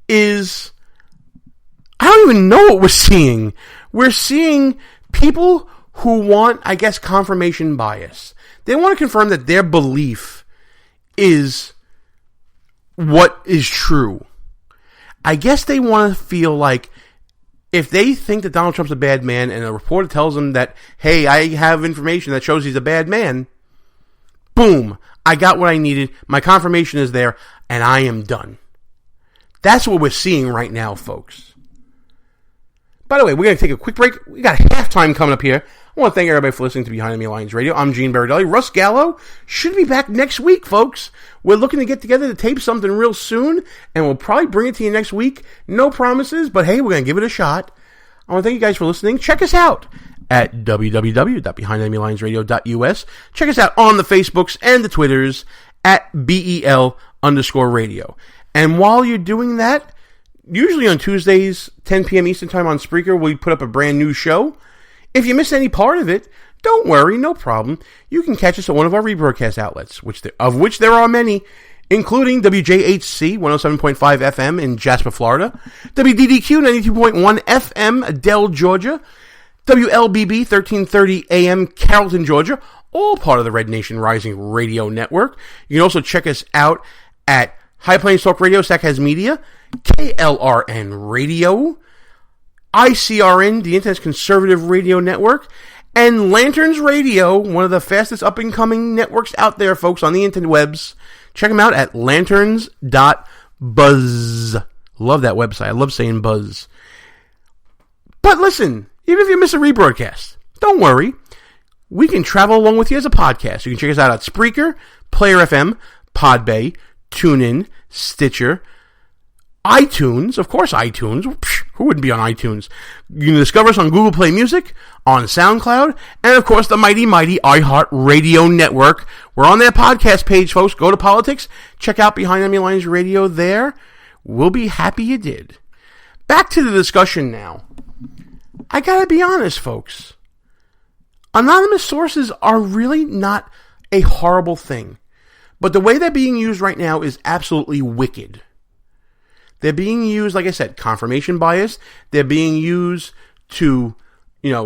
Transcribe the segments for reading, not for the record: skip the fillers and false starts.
is, I don't even know what we're seeing. We're seeing people who want, I guess, confirmation bias. They want to confirm that their belief is what is true. I guess they want to feel like if they think that Donald Trump's a bad man and a reporter tells them that, hey, I have information that shows he's a bad man, boom, I got what I needed, my confirmation is there, and I am done. That's what we're seeing right now, folks. By the way, we're going to take a quick break. We got halftime coming up here. I want to thank everybody for listening to Behind Enemy Lines Radio. I'm Gene Baradelli. Russ Gallo should be back next week, folks. We're looking to get together to tape something real soon, and we'll probably bring it to you next week. No promises, but hey, we're going to give it a shot. I want to thank you guys for listening. Check us out at www.BehindEnemyLinesRadio.us. Check us out on the Facebooks and the Twitters at BEL_radio. And while you're doing that, usually on Tuesdays, 10 p.m. Eastern Time on Spreaker, we put up a brand new show. If you miss any part of it, don't worry, no problem. You can catch us at one of our rebroadcast outlets, of which there are many, including WJHC 107.5 FM in Jasper, Florida, WDDQ 92.1 FM, Dell, Georgia, WLBB 1330 AM, Carrollton, Georgia, all part of the Red Nation Rising Radio Network. You can also check us out at High Plains Talk Radio, Stackhouse Media, KLRN Radio, ICRN, the Internet's Conservative Radio Network, and Lanterns Radio, one of the fastest up-and-coming networks out there, folks, on the interwebs. Check them out at lanterns.buzz. Love that website. I love saying buzz. But listen, even if you miss a rebroadcast, don't worry. We can travel along with you as a podcast. You can check us out at Spreaker, Player FM, Podbay, TuneIn, Stitcher, iTunes, of course iTunes. Who wouldn't be on iTunes? You can discover us on Google Play Music, on SoundCloud, and of course the mighty iHeart Radio Network. We're on their podcast page, folks. Go to Politics. Check out Behind Enemy Lines Radio there. We'll be happy you did. Back to the discussion now. I gotta be honest, folks. Anonymous sources are really not a horrible thing. But the way they're being used right now is absolutely wicked. They're being used, like I said, confirmation bias. They're being used to,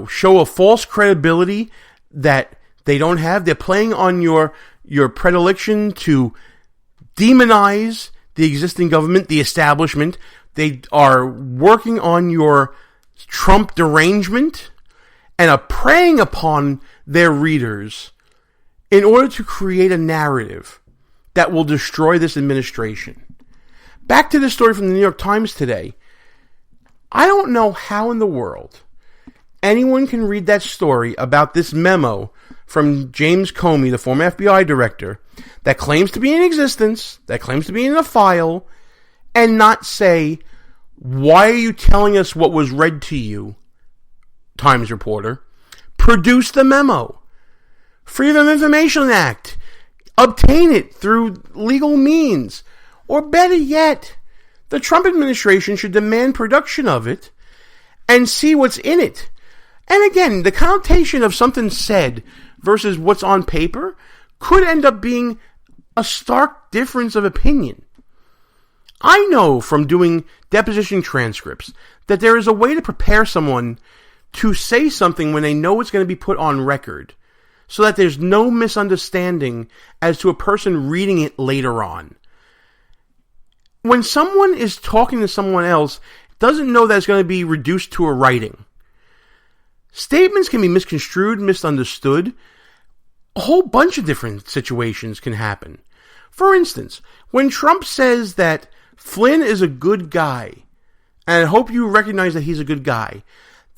show a false credibility that they don't have. They're playing on your predilection to demonize the existing government, the establishment. They are working on your Trump derangement and are preying upon their readers in order to create a narrative that will destroy this administration. Back to the story from the New York Times today. I don't know how in the world anyone can read that story about this memo from James Comey, the former FBI director, that claims to be in existence, that claims to be in a file, and not say, why are you telling us what was read to you, Times reporter? Produce the memo. Freedom of Information Act. Obtain it through legal means. Or better yet, the Trump administration should demand production of it and see what's in it. And again, the connotation of something said versus what's on paper could end up being a stark difference of opinion. I know from doing deposition transcripts that there is a way to prepare someone to say something when they know it's going to be put on record, so that there's no misunderstanding as to a person reading it later on. When someone is talking to someone else, doesn't know that it's going to be reduced to a writing. Statements can be misconstrued, misunderstood. A whole bunch of different situations can happen. For instance, when Trump says that Flynn is a good guy, and I hope you recognize that he's a good guy,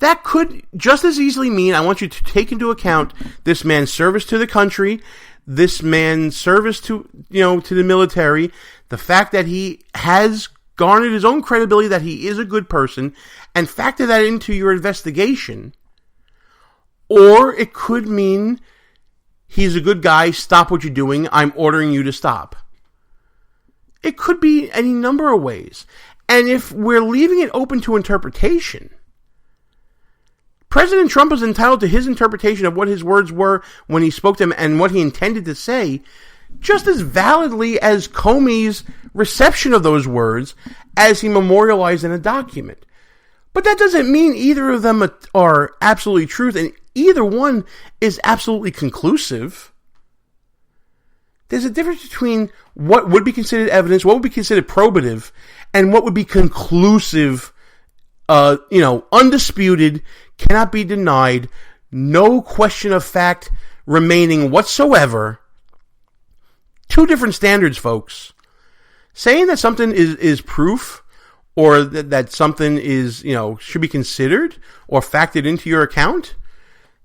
that could just as easily mean I want you to take into account this man's service to the country, this man's service to the military, the fact that he has garnered his own credibility that he is a good person, and factor that into your investigation. Or it could mean he's a good guy, stop what you're doing, I'm ordering you to stop. It could be any number of ways. And if we're leaving it open to interpretation, President Trump is entitled to his interpretation of what his words were when he spoke to them and what he intended to say. just as validly as Comey's reception of those words as he memorialized in a document. But that doesn't mean either of them are absolutely truth, and either one is absolutely conclusive. There's a difference between what would be considered evidence, what would be considered probative, and what would be conclusive, undisputed, cannot be denied, no question of fact remaining whatsoever. Two different standards, folks. Saying that something is proof, or that something is, should be considered or factored into your account,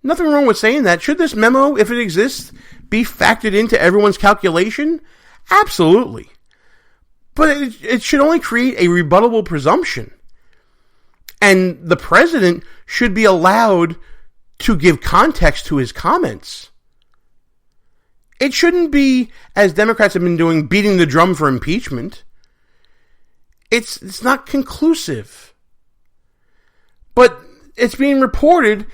nothing wrong with saying that. Should this memo, if it exists, be factored into everyone's calculation? Absolutely. But it should only create a rebuttable presumption. And the president should be allowed to give context to his comments. It shouldn't be, as Democrats have been doing, beating the drum for impeachment. It's not conclusive. But it's being reported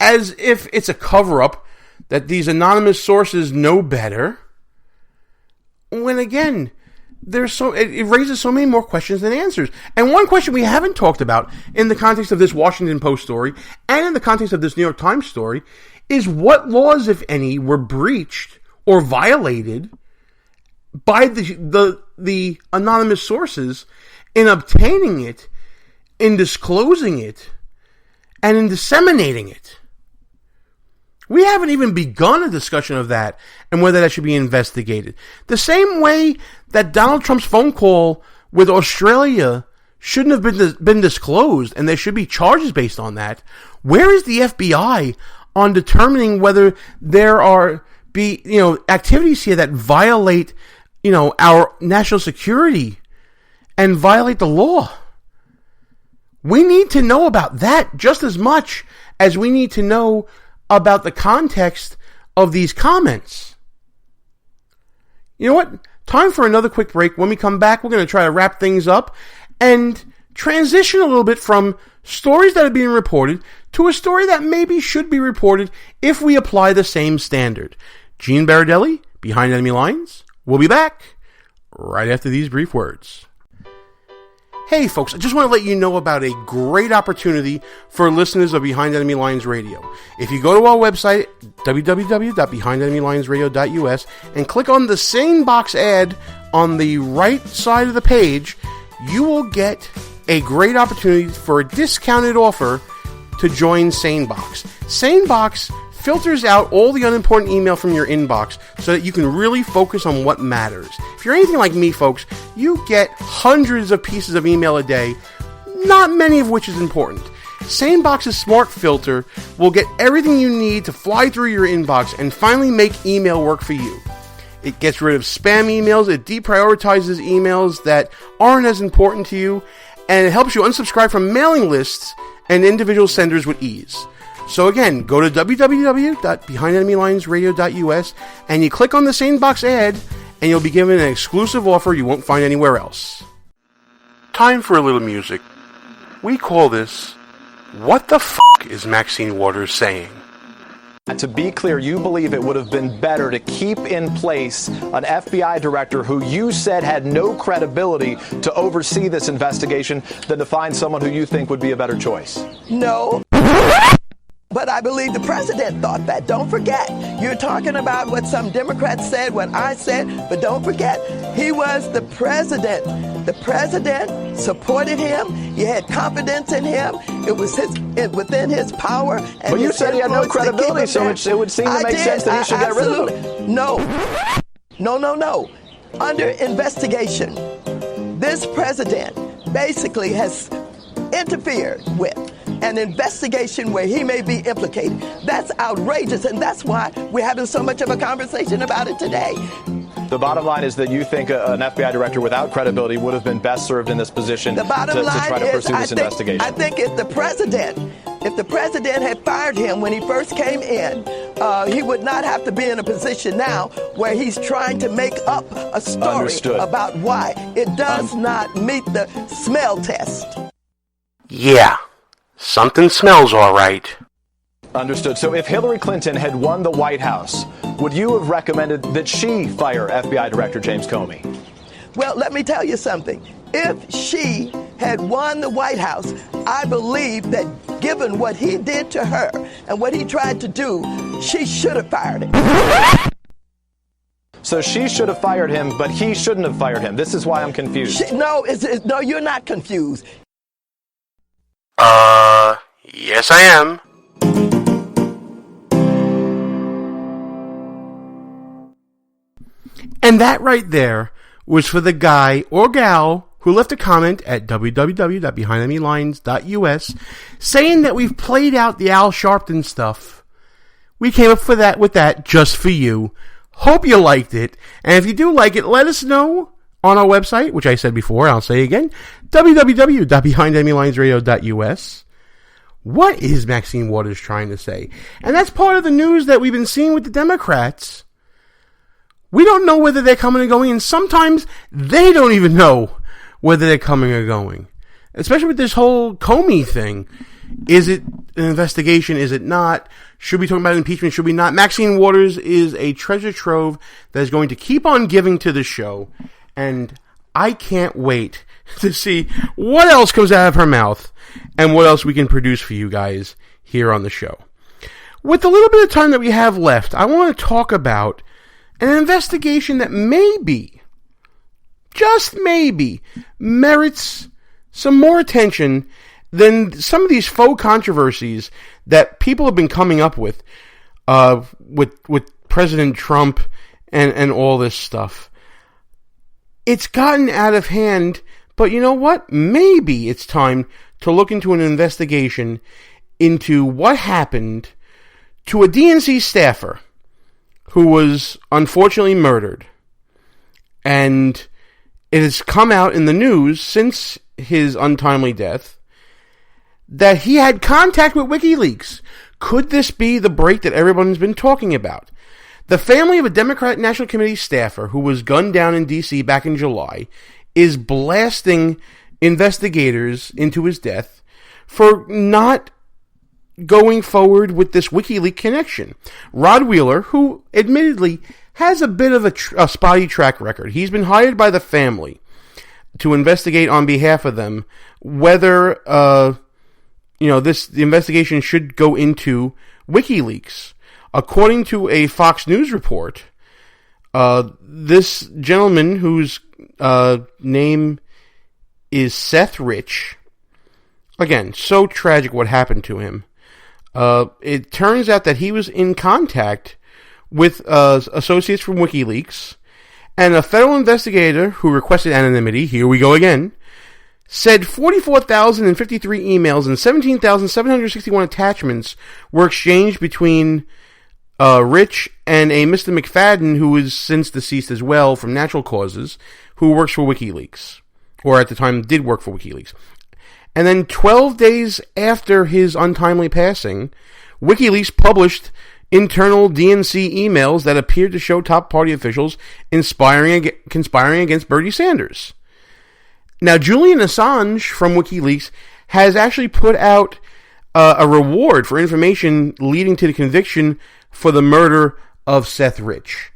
as if it's a cover-up, that these anonymous sources know better. When again, it raises so many more questions than answers. And one question we haven't talked about in the context of this Washington Post story and in the context of this New York Times story is what laws, if any, were breached or violated by the anonymous sources in obtaining it, in disclosing it, and in disseminating it. We haven't even begun a discussion of that and whether that should be investigated. The same way that Donald Trump's phone call with Australia shouldn't have been disclosed, and there should be charges based on that. Where is the FBI on determining whether there are activities here that violate, our national security and violate the law? We need to know about that just as much as we need to know about the context of these comments. You know what? Time for another quick break. When we come back, we're going to try to wrap things up and transition a little bit from stories that are being reported to a story that maybe should be reported if we apply the same standard. Gene Baradelli, Behind Enemy Lines. We'll be back right after these brief words. Hey folks, I just want to let you know about a great opportunity for listeners of Behind Enemy Lines Radio. If you go to our website, www.behindenemylinesradio.us, and click on the SaneBox ad on the right side of the page, you will get a great opportunity for a discounted offer to join SaneBox. SaneBox filters out all the unimportant email from your inbox so that you can really focus on what matters. If you're anything like me, folks, you get hundreds of pieces of email a day, not many of which is important. SaneBox's smart filter will get everything you need to fly through your inbox and finally make email work for you. It gets rid of spam emails, it deprioritizes emails that aren't as important to you, and it helps you unsubscribe from mailing lists and individual senders with ease. So again, go to www.behindenemylinesradio.us and you click on the SaneBox ad and you'll be given an exclusive offer you won't find anywhere else. Time for a little music. We call this, What the F*** is Maxine Waters Saying? To be clear, you believe it would have been better to keep in place an FBI director who you said had no credibility to oversee this investigation than to find someone who you think would be a better choice? No. But I believe the president thought that. Don't forget, you're talking about what some Democrats said, what I said, but don't forget, he was the president. The president supported him. He had confidence in him. It was within his power. And but you said he had no credibility, so it would seem to make sense that he should get rid of him. No. Under investigation, this president basically has interfered with an investigation where he may be implicated. That's outrageous, and that's why we're having so much of a conversation about it today. The bottom line is that you think an FBI director without credibility would have been best served in this position to try to pursue this investigation. I think if the president had fired him when he first came in, he would not have to be in a position now where he's trying to make up a story about why it does not meet the smell test. Yeah. Something smells all right. Understood. So if Hillary Clinton had won the White House, would you have recommended that she fire FBI Director James Comey? Well, let me tell you something. If she had won the White House, I believe that given what he did to her and what he tried to do, she should have fired him. So she should have fired him, but he shouldn't have fired him. This is why I'm confused. No, you're not confused. Yes, I am. And that right there was for the guy or gal who left a comment at www.behindenemylines.us saying that we've played out the Al Sharpton stuff. We came up with that just for you. Hope you liked it. And if you do like it, let us know on our website, which I said before, I'll say again, www.behindenemylinesradio.us. What is Maxine Waters trying to say? And that's part of the news that we've been seeing with the Democrats. We don't know whether they're coming or going, and sometimes they don't even know whether they're coming or going. Especially with this whole Comey thing. Is it an investigation? Is it not? Should we talk about impeachment? Should we not? Maxine Waters is a treasure trove that is going to keep on giving to the show, and I can't wait to see what else comes out of her mouth and what else we can produce for you guys here on the show. With the little bit of time that we have left, I want to talk about an investigation that maybe, just maybe, merits some more attention than some of these faux controversies that people have been coming up with President Trump and all this stuff. It's gotten out of hand, but you know what? Maybe it's time to look into an investigation into what happened to a DNC staffer who was unfortunately murdered. And it has come out in the news since his untimely death that he had contact with WikiLeaks. Could this be the break that everyone's been talking about? The family of a Democratic National Committee staffer who was gunned down in D.C. back in July is blasting investigators into his death for not going forward with this WikiLeaks connection. Rod Wheeler, who admittedly has a bit of a spotty track record, he's been hired by the family to investigate on behalf of them whether the investigation should go into WikiLeaks. According to a Fox News report, this gentleman whose name is Seth Rich, again, so tragic what happened to him. It turns out that he was in contact with associates from WikiLeaks, and a federal investigator who requested anonymity, here we go again, said 44,053 emails and 17,761 attachments were exchanged between Rich and a Mr. McFadden, who is since deceased as well from natural causes, who works for WikiLeaks, or at the time did work for WikiLeaks. And then 12 days after his untimely passing, WikiLeaks published internal DNC emails that appeared to show top party officials conspiring against Bernie Sanders. Now, Julian Assange from WikiLeaks has actually put out a reward for information leading to the conviction for the murder of Seth Rich.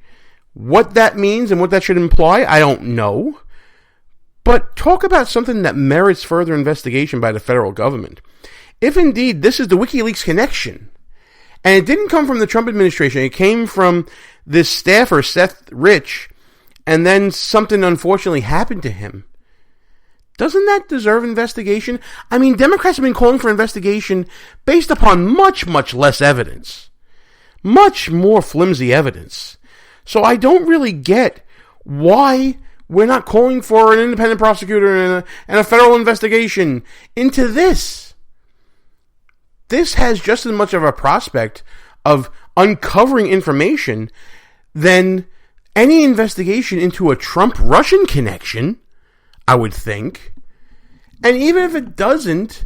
What that means and what that should imply, I don't know. But talk about something that merits further investigation by the federal government. If indeed this is the WikiLeaks connection, and it didn't come from the Trump administration, it came from this staffer, Seth Rich, and then something unfortunately happened to him, doesn't that deserve investigation? I mean, Democrats have been calling for investigation based upon much, much less evidence. Much more flimsy evidence. So I don't really get why we're not calling for an independent prosecutor and a federal investigation into this. This has just as much of a prospect of uncovering information than any investigation into a Trump-Russian connection, I would think. And even if it doesn't,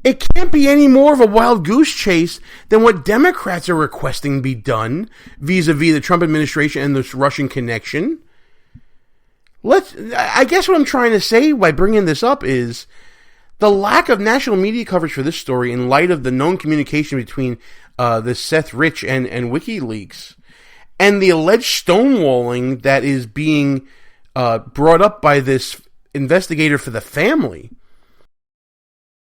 it can't be any more of a wild goose chase than what Democrats are requesting be done vis-a-vis the Trump administration and this Russian connection. I guess what I'm trying to say by bringing this up is the lack of national media coverage for this story in light of the known communication between this Seth Rich and WikiLeaks, And the alleged stonewalling that is being brought up by this investigator for the family